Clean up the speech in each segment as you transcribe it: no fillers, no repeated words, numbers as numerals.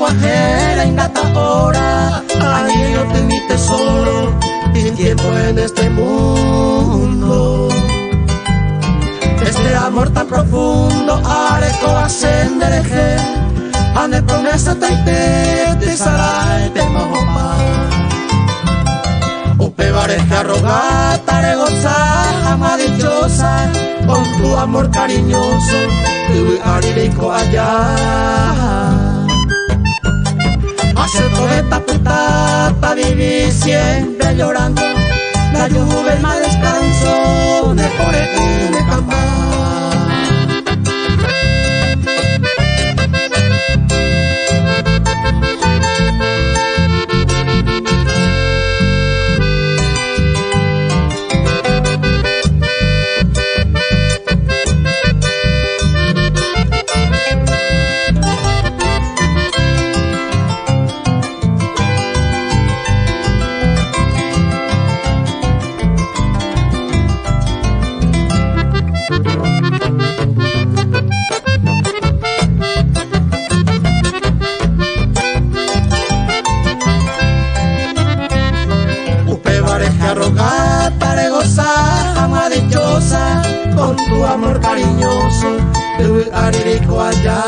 guajera ingata hora, anillo te mi tesoro, sin tiempo en este mundo. Este amor tan profundo, areco ascendereje, ane promesa te sarai te mohoma. Upe vareja rogata, re goza, ama dichosa, con tu amor cariñoso, tu arireco allá. Acepto esta putata, viví siempre llorando, la lluvia y más descanso, de por el de camar. Arrogata, re goza, ama dichosa, con tu amor cariñoso, te aririco allá.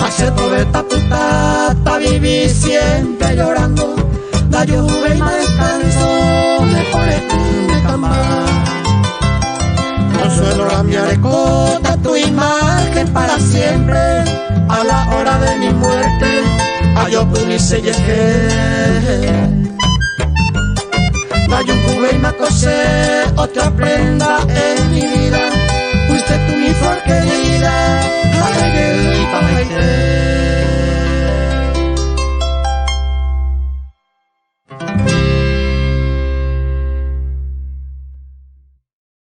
Acepto esta putata, viví siempre llorando, la lluvia y más descanso, me pone de camar. Consuelo a mi arecota, tu imagen para siempre, a la hora de mi muerte, yo punice yeje. Vayun cube y macose, otra pre